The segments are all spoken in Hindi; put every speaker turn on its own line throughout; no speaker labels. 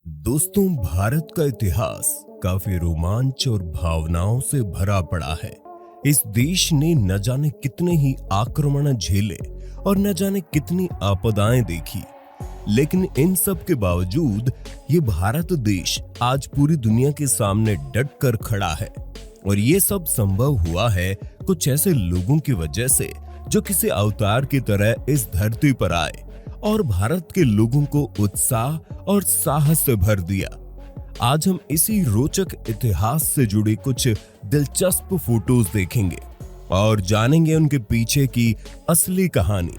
दोस्तों, भारत का इतिहास काफी रोमांच और भावनाओं से भरा पड़ा है। इस देश ने न जाने कितने ही आक्रमण झेले और न जाने कितनी आपदाएं देखी, लेकिन इन सब के बावजूद ये भारत देश आज पूरी दुनिया के सामने डट कर खड़ा है। और ये सब संभव हुआ है कुछ ऐसे लोगों की वजह से जो किसी अवतार की तरह इस धरती पर आए और भारत के लोगों को उत्साह और साहस से भर दिया। आज हम इसी रोचक इतिहास से जुड़ी कुछ दिलचस्प फोटोज देखेंगे और जानेंगे उनके पीछे की असली कहानी।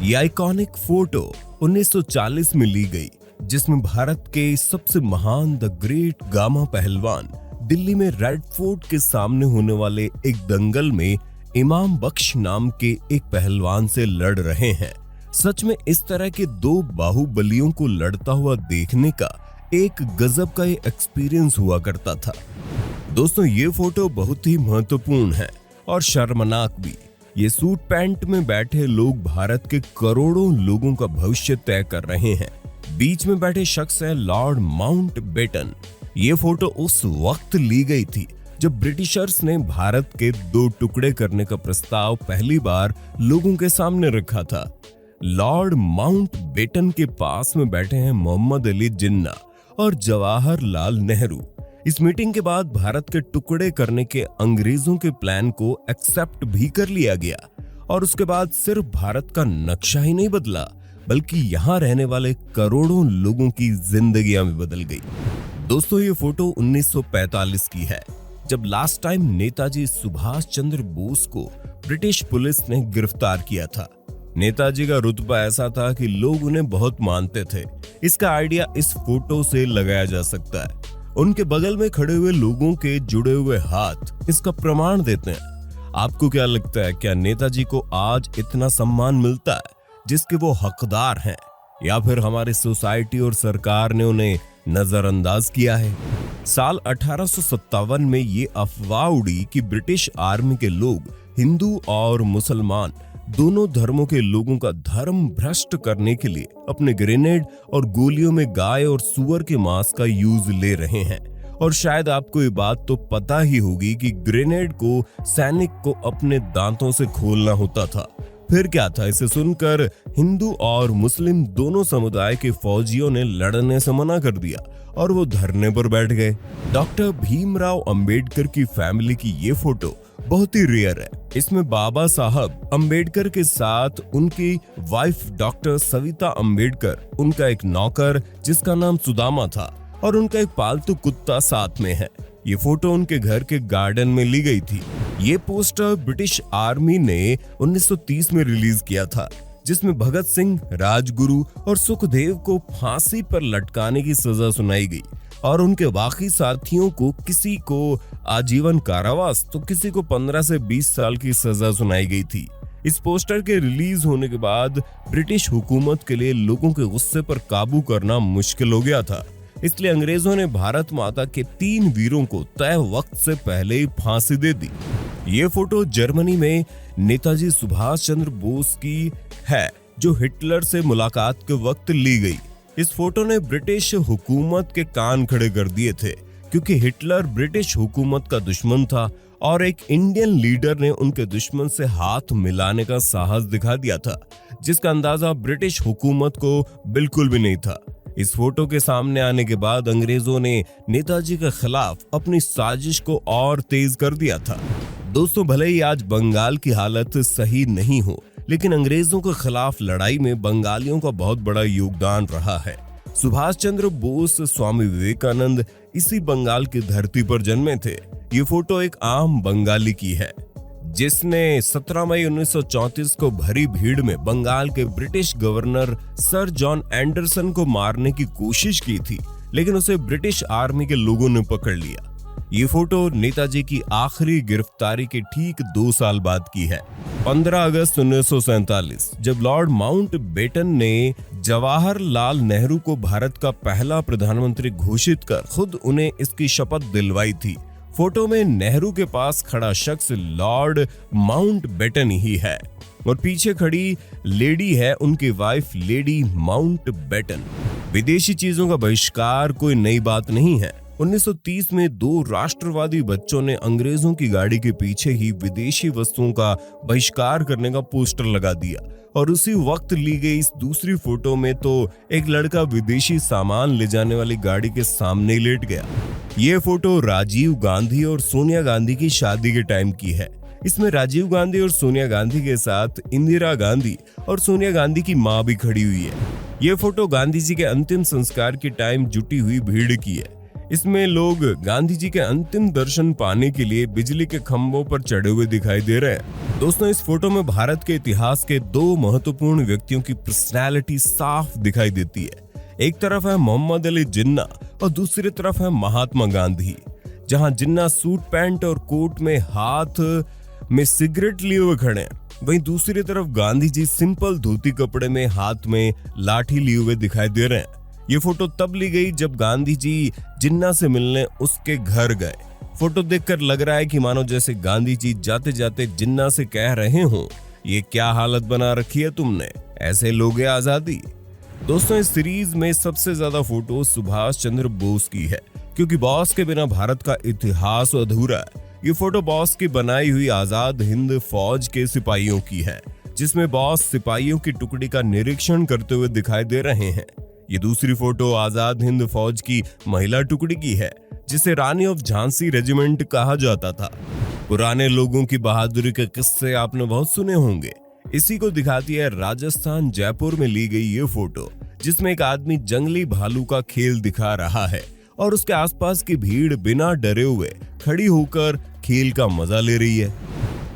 ये आइकॉनिक फोटो 1940 में ली गई, जिसमें भारत के सबसे महान द ग्रेट गामा पहलवान दिल्ली में रेड फोर्ट के सामने होने वाले एक दंगल में इमाम बख्श नाम के एक पहलवान से लड़ रहे हैं। सच में इस तरह के दो बाहुबलियों को लड़ता हुआ देखने का एक गजब का एक्सपीरियंस हुआ करता था। दोस्तों, ये फोटो बहुत ही महत्वपूर्ण है और शर्मनाक भी। ये सूट पैंट में बैठे लोग भारत के करोड़ों लोगों का भविष्य तय कर रहे हैं। बीच में बैठे शख्स है लॉर्ड माउंटबेटन। ये फोटो उस वक्त ली गई थी जब ब्रिटिशर्स ने भारत के दो टुकड़े करने का प्रस्ताव पहली बार लोगों के सामने रखा था। लॉर्ड माउंटबेटन के पास में बैठे हैं मोहम्मद अली जिन्ना और जवाहरलाल नेहरू। इस मीटिंग के बाद भारत के टुकड़े करने के अंग्रेजों के प्लान को एक्सेप्ट भी कर लिया गया और उसके बाद सिर्फ भारत का नक्शा ही नहीं बदला, बल्कि यहाँ रहने वाले करोड़ों लोगों की जिंदगियां भी बदल गई। दोस्तों, ये फोटो 1945 की है, जब लास्ट टाइम नेताजी सुभाष चंद्र बोस को ब्रिटिश पुलिस ने गिरफ्तार किया था। नेताजी का रुतबा ऐसा था कि लोग उन्हें बहुत मानते थे। इसका आइडिया इस फोटो से लगाया जा सकता है। उनके बगल में खड़े हुए लोगों के जुड़े हुए हाथ इसका प्रमाण देते हैं। आपको क्या लगता है, क्या नेताजी को आज इतना सम्मान मिलता है जिसके वो हकदार हैं, या फिर हमारी सोसाइटी और सरकार ने उन्हें नजरअंदाज किया है? साल 1857 में ये अफवाह उड़ी कि ब्रिटिश आर्मी के लोग हिंदू और मुसलमान दोनों धर्मों के लोगों का धर्म भ्रष्ट करने के लिए अपने ग्रेनेड और गोलियों में गाय और सुअर के मांस का यूज ले रहे हैं। और शायद आपको ये बात तो पता ही होगी कि ग्रेनेड को सैनिक को अपने दांतों से खोलना होता था। फिर क्या था? इसे सुनकर हिंदू और मुस्लिम दोनों समुदाय के फौजियों ने लड़ने से मना कर दिया और वो धरने पर बैठ गए। डॉक्टर भीमराव अंबेडकर की फैमिली की ये फोटो बहुत ही रेयर है। इसमें बाबा साहब अंबेडकर के साथ उनकी वाइफ डॉक्टर सविता अंबेडकर, उनका एक नौकर जिसका नाम सुदामा था और उनका एक पालतू कुत्ता साथ में है। ये फोटो उनके घर के गार्डन में ली गई थी। ये पोस्टर ब्रिटिश आर्मी ने 1930 में रिलीज किया था, जिसमें भगत सिंह, राजगुरु और सुखदेव को फांसी पर लटकाने की सजा सुनाई गई और उनके बाकी साथियों को किसी को आजीवन कारावास तो किसी को 15 से 20 साल की सजा सुनाई गई थी। इस पोस्टर के रिलीज होने के बाद ब्रिटिश हुकूमत के लिए लोगों के गुस्से पर काबू करना मुश्किल हो गया था। इसलिए अंग्रेजों ने भारत माता के 3 वीरों को तय वक्त से पहले ही फांसी दे दी। ये फोटो जर्मनी में नेताजी सुभाष चंद्र बोस की है, जो हिटलर से मुलाकात के वक्त ली गई। इस फोटो ने ब्रिटिश हुकूमत के कान खड़े कर दिए थे, क्योंकि हिटलर ब्रिटिश हुकूमत का दुश्मन था और एक इंडियन लीडर ने उनके दुश्मन से हाथ मिलाने का साहस दिखा दिया था, जिसका अंदाजा ब्रिटिश हुकूमत को बिल्कुल भी नहीं था। इस फोटो के सामने आने के बाद अंग्रेजों ने नेताजी के खिलाफ अपनी साजिश को और तेज कर दिया था। दोस्तों, भले ही आज बंगाल की हालत सही नहीं हो, लेकिन अंग्रेजों के खिलाफ लड़ाई में बंगालियों का बहुत बड़ा योगदान रहा है। सुभाष चंद्र बोस, स्वामी विवेकानंद इसी बंगाल की धरती पर जन्मे थे। ये फोटो एक आम बंगाली की है, जिसने 17 मई 1934 को भरी भीड़ में बंगाल के British governor sir John Anderson को मारने की कोशिश की थी, लेकिन उसे ब्रिटिश आर्मी के लोगों ने पकड़ लिया। ये फोटो नेताजी की आखिरी गिरफ्तारी के ठीक 2 साल बाद की है। 15 अगस्त 1947, जब लॉर्ड माउंटबेटन ने जवाहरलाल नेहरू को भारत का पहला प्रधानमंत्री घोषित कर खुद उन्हें इसकी शपथ दिलवाई थी। फोटो में नेहरू के पास खड़ा शख्स लॉर्ड माउंटबेटन ही है और पीछे खड़ी लेडी है उनकी वाइफ लेडी माउंटबेटन। विदेशी चीजों का बहिष्कार कोई नई बात नहीं है। 1930 में दो राष्ट्रवादी बच्चों ने अंग्रेजों की गाड़ी के पीछे ही विदेशी वस्तुओं का बहिष्कार करने का पोस्टर लगा दिया और उसी वक्त ली गई इस दूसरी फोटो में तो एक लड़का विदेशी सामान ले जाने वाली गाड़ी के सामने लेट गया। ये फोटो राजीव गांधी और सोनिया गांधी की शादी के टाइम की है। इसमें राजीव गांधी और सोनिया गांधी के साथ इंदिरा गांधी और सोनिया गांधी की मां भी खड़ी हुई है। ये फोटो गांधी जी के अंतिम संस्कार के टाइम जुटी हुई भीड़ की है। इसमें लोग गांधी जी के अंतिम दर्शन पाने के लिए बिजली के खंभों पर चढ़े हुए दिखाई दे रहे हैं। दोस्तों, इस फोटो में भारत के इतिहास के दो महत्वपूर्ण व्यक्तियों की पर्सनैलिटी साफ दिखाई देती है। एक तरफ है मोहम्मद अली जिन्ना और दूसरी तरफ है महात्मा गांधी। जहां जिन्ना सूट पैंट और कोट में हाथ में सिगरेट लिए हुए खड़े हैं, वहीं दूसरी तरफ गांधी जी सिंपल धोती कपड़े में हाथ में लाठी लिए हुए दिखाई दे रहे हैं। ये फोटो तब ली गई जब गांधी जी जिन्ना से मिलने उसके घर गए। फोटो देखकर लग रहा है कि मानो जैसे गांधी जी जाते जाते जिन्ना से कह रहे हो, ये क्या हालत बना रखी है तुमने, ऐसे लोगे आजादी। दोस्तों, इस सीरीज में सबसे ज्यादा फोटो सुभाष चंद्र बोस की है, क्योंकि बॉस के बिना भारत का इतिहास अधूरा है। ये फोटो बॉस की बनाई हुई आजाद हिंद फौज के सिपाहियों की है, जिसमें बॉस सिपाहियों की टुकड़ी का निरीक्षण करते हुए दिखाई दे रहे हैं। ये दूसरी फोटो आजाद हिंद फौज की महिला टुकड़ी की है, जिसे रानी ऑफ झांसी रेजिमेंट कहा जाता था। पुराने लोगों की बहादुरी के किस्से आपने बहुत सुने होंगे। इसी को दिखाती है राजस्थान जयपुर में ली गई ये फोटो, जिसमें एक आदमी जंगली भालू का खेल दिखा रहा है और उसके आसपास की भीड़ बिना डरे हुए खड़ी होकर खेल का मजा ले रही है।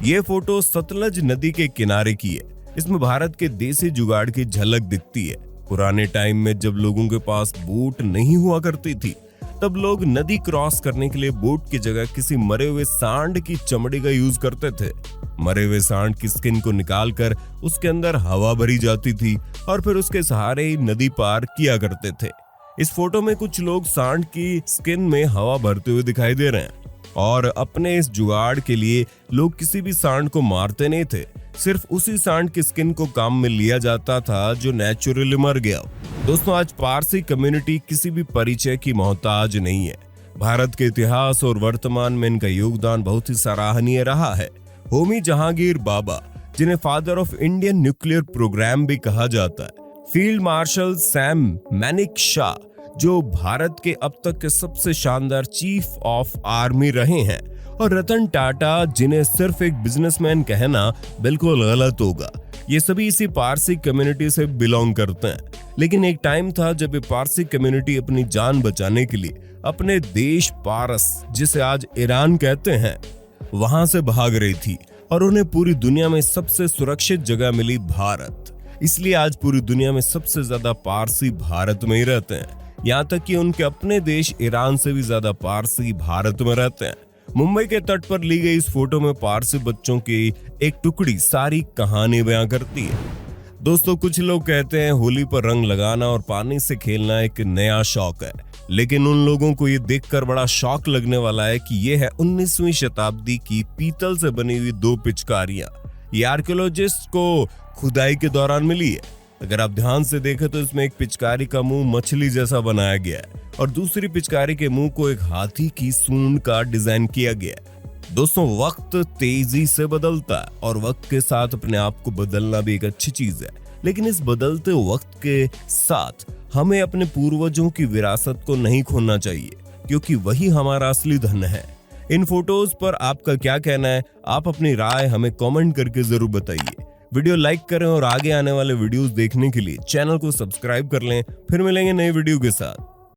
ये फोटो सतलज नदी के किनारे की है। इसमें भारत के देसी जुगाड़ की झलक दिखती है। पुराने टाइम में जब लोगों के पास बोट नहीं हुआ करती थी, तब लोग नदी क्रॉस करने के लिए बोट की जगह किसी मरे हुए सांड की चमड़ी का यूज करते थे। मरे हुए सांड की स्किन को निकालकर उसके अंदर हवा भरी जाती थी और फिर उसके सहारे ही नदी पार किया करते थे। इस फोटो में कुछ लोग सांड की स्किन में हवा भरते हुए दिखाई दे रहे हैं और अपने इस जुगाड़ के लिए लोग किसी भी सांड को मारते नहीं थे, सिर्फ उसी सांड की स्किन को काम में लिया जाता था जो नेचुरली मर गया। दोस्तों, आज पारसी कम्युनिटी किसी भी परिचय की मोहताज नहीं है। भारत के इतिहास और वर्तमान में इनका योगदान बहुत ही सराहनीय रहा है। होमी जहांगीर बाबा, जिन्हें father of Indian nuclear programme भी कहा जाता है, फील्ड मार्शल सैम मैनेकशॉ, जो भारत के अब तक के सबसे शानदार चीफ ऑफ आर्मी रहे हैं, और रतन टाटा, जिन्हें सिर्फ एक बिजनेसमैन कहना बिल्कुल गलत होगा। ये सभी इसी पारसी कम्युनिटी से बिलोंग करते हैं। लेकिन एक टाइम था जब ये पारसी कम्युनिटी अपनी जान बचाने के लिए अपने देश पारस, जिसे आज ईरान कहते हैं, वहां से भाग रही थी और उन्हें पूरी दुनिया में सबसे सुरक्षित जगह मिली भारत। इसलिए आज पूरी दुनिया में सबसे ज्यादा पारसी भारत में ही रहते हैं। यहाँ तक कि उनके अपने देश ईरान से भी ज्यादा पारसी भारत में रहते हैं। मुंबई के तट पर ली गई इस फोटो में पारसी बच्चों की एक टुकड़ी सारी कहानी बयां करती है। दोस्तों, कुछ लोग कहते हैं होली पर रंग लगाना और पानी से खेलना एक नया शौक है, लेकिन उन लोगों को ये देखकर बड़ा शौक लगने वाला है कि ये है 19वीं शताब्दी की पीतल से बनी हुई दो पिचकारियां। ये आर्कियोलॉजिस्ट को खुदाई के दौरान मिली है। अगर आप ध्यान से देखें तो इसमें एक पिचकारी का मुंह मछली जैसा बनाया गया है और दूसरी पिचकारी के मुंह को एक हाथी की सूंड का डिजाइन किया गया है। दोस्तों, वक्त तेजी से बदलता है और वक्त के साथ अपने आप को बदलना भी एक अच्छी चीज है, लेकिन इस बदलते वक्त के साथ हमें अपने पूर्वजों की विरासत को नहीं खोना चाहिए, क्योंकि वही हमारा असली धन है। इन फोटोज पर आपका क्या कहना है? आप अपनी राय हमें कमेंट करके जरूर बताइए। वीडियो लाइक करें और आगे आने वाले वीडियोस देखने के लिए चैनल को सब्सक्राइब कर लें। फिर मिलेंगे नए वीडियो के साथ।